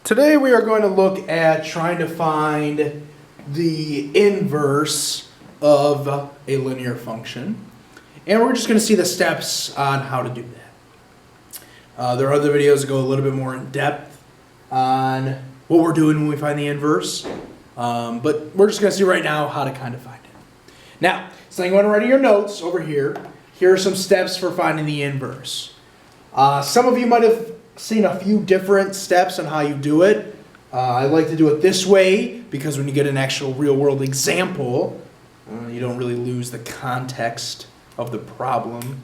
Today we are going to look at trying to find the inverse of a linear function. And we're just going to see the steps on how to do that. There are other videos that go a little bit more in depth on what we're doing when we find the inverse. But we're just going to see right now how to kind of find it. Now, so you want to write your notes over here. Here are some steps for finding the inverse. Some of you might have seen a few different steps on how you do it. I like to do it this way because when you get an actual real-world example, you don't really lose the context of the problem.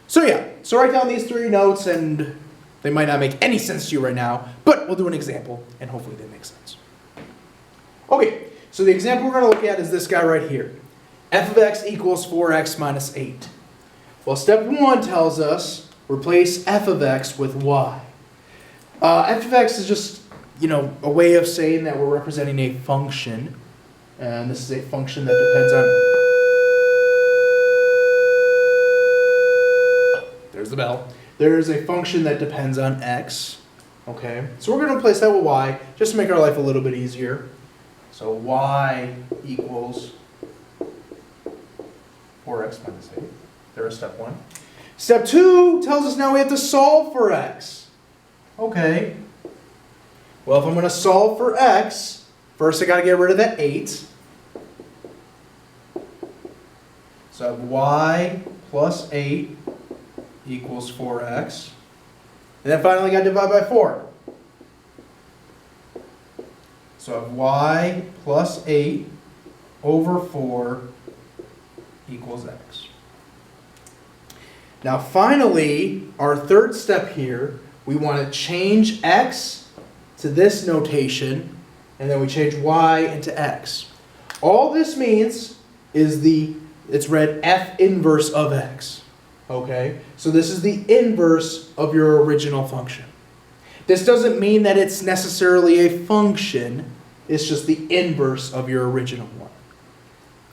So write down these three notes, and they might not make any sense to you right now, but we'll do an example, and hopefully they make sense. Okay, so the example we're going to look at is this guy right here. F of x equals 4x minus 8. Well, step 1 tells us replace f of x with y. F of x is just, a way of saying that we're representing a function. And this is a function that depends on... There's the bell. There's a function that depends on x. Okay, so we're going to replace that with y, just to make our life a little bit easier. So y equals 4x minus 8. There's step 1. Step 2 tells us now we have to solve for x. Okay. Well, if I'm going to solve for x, first I got to get rid of that 8. So I have y plus 8 equals 4x. And then finally I got to divide by 4. So I have y plus 8 over 4 equals x. Now finally, our third step here, we want to change x to this notation, and then we change y into x. All this means is it's read f inverse of x. Okay? So this is the inverse of your original function. This doesn't mean that it's necessarily a function, it's just the inverse of your original one.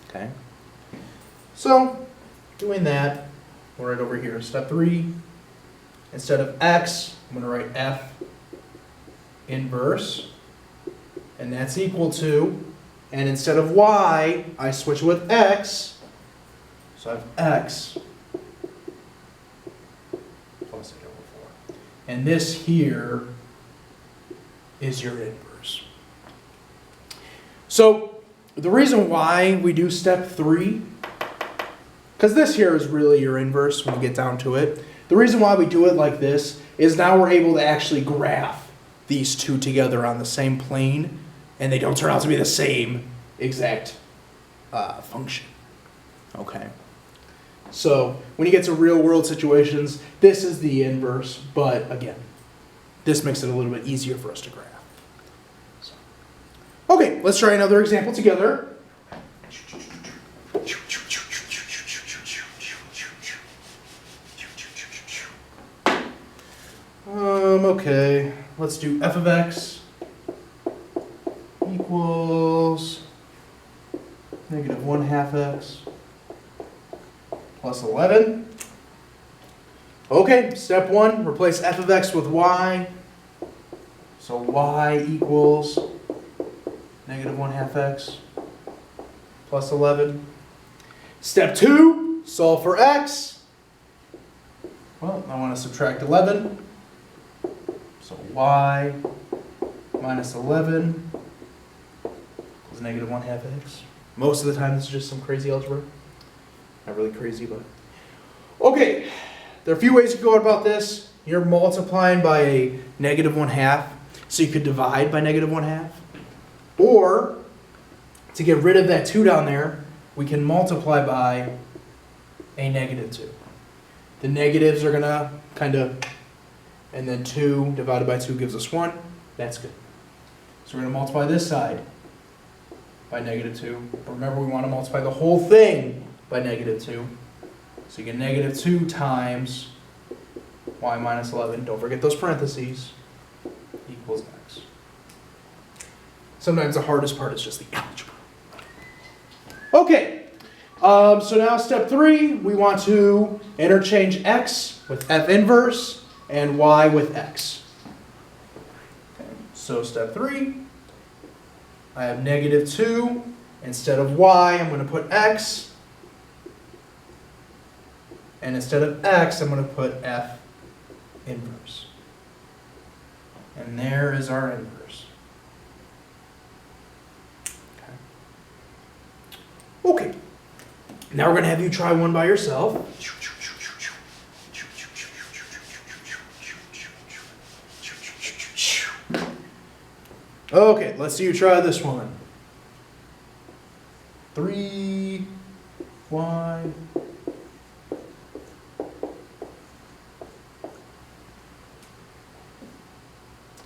Okay? So, doing that, we'll write over here, step 3, instead of x, I'm going to write f inverse, and that's equal to, and instead of y, I switch with x, so I have x plus 8 over 4. And this here is your inverse. So, the reason why we do step 3, because this here is really your inverse when we get down to it. The reason why we do it like this is now we're able to actually graph these two together on the same plane, and they don't turn out to be the same exact function. Okay. So when you get to real world situations, this is the inverse, but again, this makes it a little bit easier for us to graph. So. Okay, let's try another example together. Okay, let's do f of x equals negative 1/2 x plus 11. Okay, step 1, replace f of x with y. So y equals negative 1/2 x plus 11. Step 2, solve for x. Well, I want to subtract 11. So y minus 11 is negative 1/2 x. Most of the time this is just some crazy algebra. Not really crazy, but... Okay, there are a few ways to go about this. You're multiplying by a negative 1/2, so you could divide by negative 1/2. Or, to get rid of that 2 down there, we can multiply by a negative 2. The negatives are going to kind of... And then 2 divided by 2 gives us 1. That's good. So we're going to multiply this side by negative 2. But remember, we want to multiply the whole thing by negative 2. So you get negative 2 times y minus 11. Don't forget those parentheses. Equals x. Sometimes the hardest part is just the algebra. Okay. So now step 3, we want to interchange x with f inverse and y with x. Okay. So step 3, I have -2. Instead of y, I'm going to put x. And instead of x, I'm going to put f inverse. And there is our inverse. Okay. Now we're going to have you try one by yourself. Okay, let's see you try this one. 3y.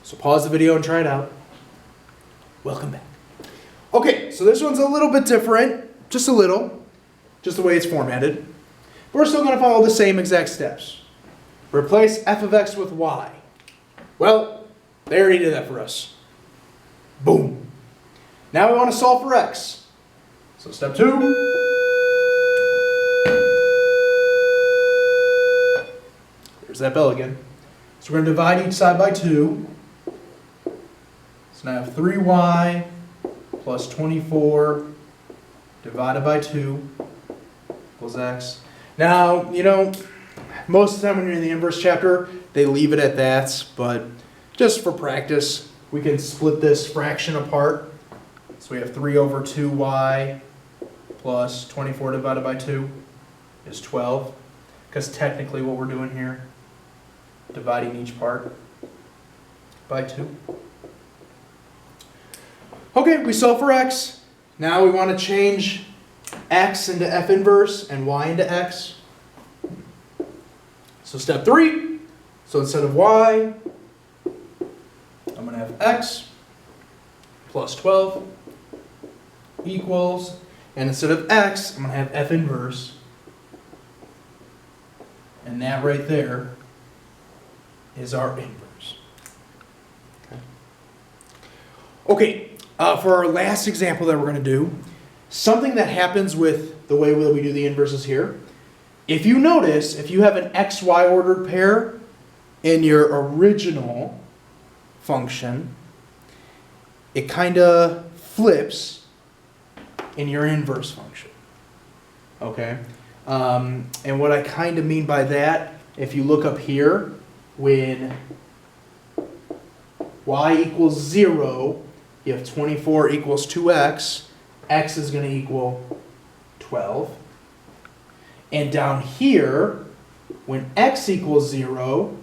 So pause the video and try it out. Welcome back. Okay, so this one's a little bit different, just a little, just the way it's formatted. We're still going to follow the same exact steps. Replace f of x with y. Well, they already did that for us. Boom. Now we want to solve for x. So step 2. There's that bell again. So we're going to divide each side by 2. So now I have 3y plus 24 divided by 2 equals x. Now, you know, most of the time when you're in the inverse chapter, they leave it at that, but just for practice, we can split this fraction apart. So we have 3 over 2y plus 24 divided by 2 is 12, because technically what we're doing here, dividing each part by 2. Okay, we solve for x. Now we want to change x into f inverse and y into x. So step 3, so instead of y, I'm going to have x plus 12 equals, and instead of x, I'm going to have f inverse. And that right there is our inverse. Okay, for our last example that we're going to do, something that happens with the way that we do the inverses here, if you notice, if you have an xy ordered pair in your original function, it kind of flips in your inverse function. Okay? And what I kind of mean by that, if you look up here, when y equals 0, you have 24 equals 2x, x is going to equal 12. And down here, when x equals 0,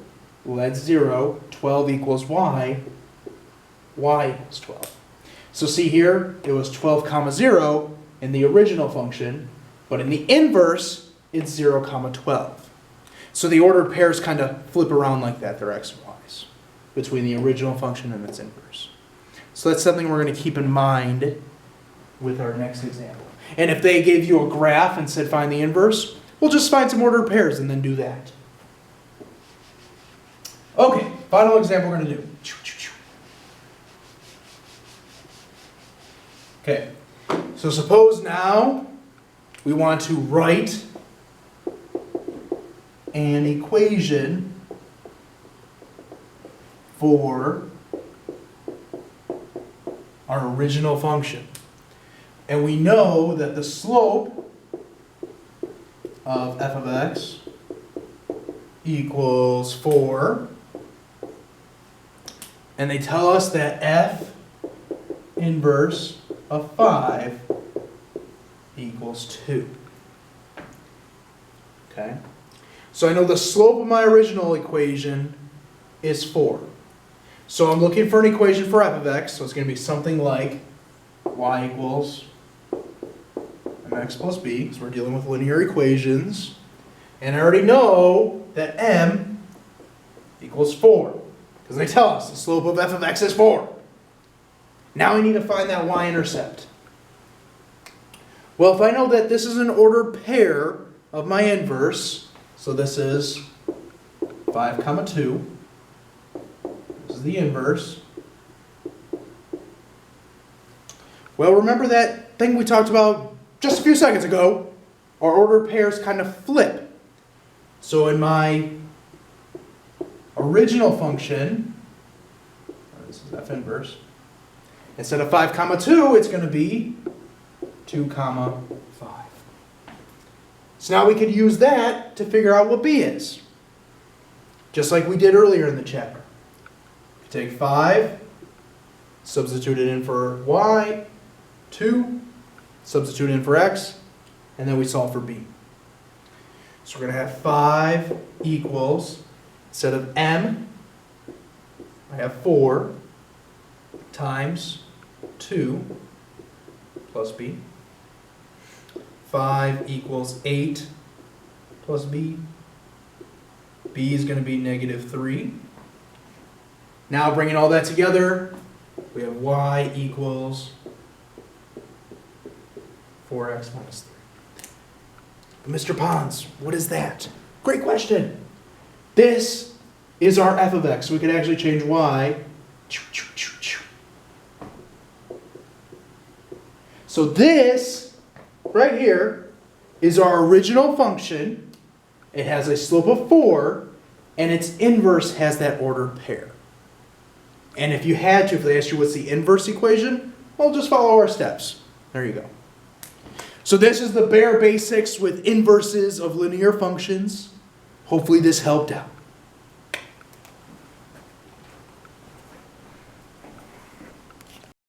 well, that's 0, 12 equals y, y equals 12. So see here, it was 12 comma 0 in the original function, but in the inverse, it's 0 comma 12. So the ordered pairs kind of flip around like that, they're x and y's, between the original function and its inverse. So that's something we're going to keep in mind with our next example. And if they gave you a graph and said find the inverse, we'll just find some ordered pairs and then do that. Okay, final example we're going to do. Okay, so suppose now we want to write an equation for our original function. And we know that the slope of f of x equals 4. And they tell us that f inverse of 5 equals 2. Okay? So I know the slope of my original equation is 4. So I'm looking for an equation for f of x, so it's going to be something like y equals mx plus b, because we're dealing with linear equations. And I already know that m equals 4, because they tell us the slope of f of x is 4. Now I need to find that y-intercept. Well, if I know that this is an ordered pair of my inverse, so this is 5 comma 2, this is the inverse. Well, remember that thing we talked about just a few seconds ago? Our ordered pairs kind of flip. So in my original function, this is f inverse. Instead of 5 comma 2, it's going to be 2 comma 5. So now we could use that to figure out what b is. Just like we did earlier in the chapter. Take 5, substitute it in for y, 2, substitute in for x, and then we solve for b. So we're going to have 5 equals, instead of m, I have 4 times 2 plus b. 5 equals 8 plus b. B is going to be -3. Now bringing all that together, we have y equals 4x minus 3. Mr. Pons, what is that? Great question. This is our f of x. We could actually change y. So this, right here, is our original function. It has a slope of 4, and its inverse has that ordered pair. And if you had to, if they asked you what's the inverse equation, well, just follow our steps. There you go. So this is the bare basics with inverses of linear functions. Hopefully this helped out.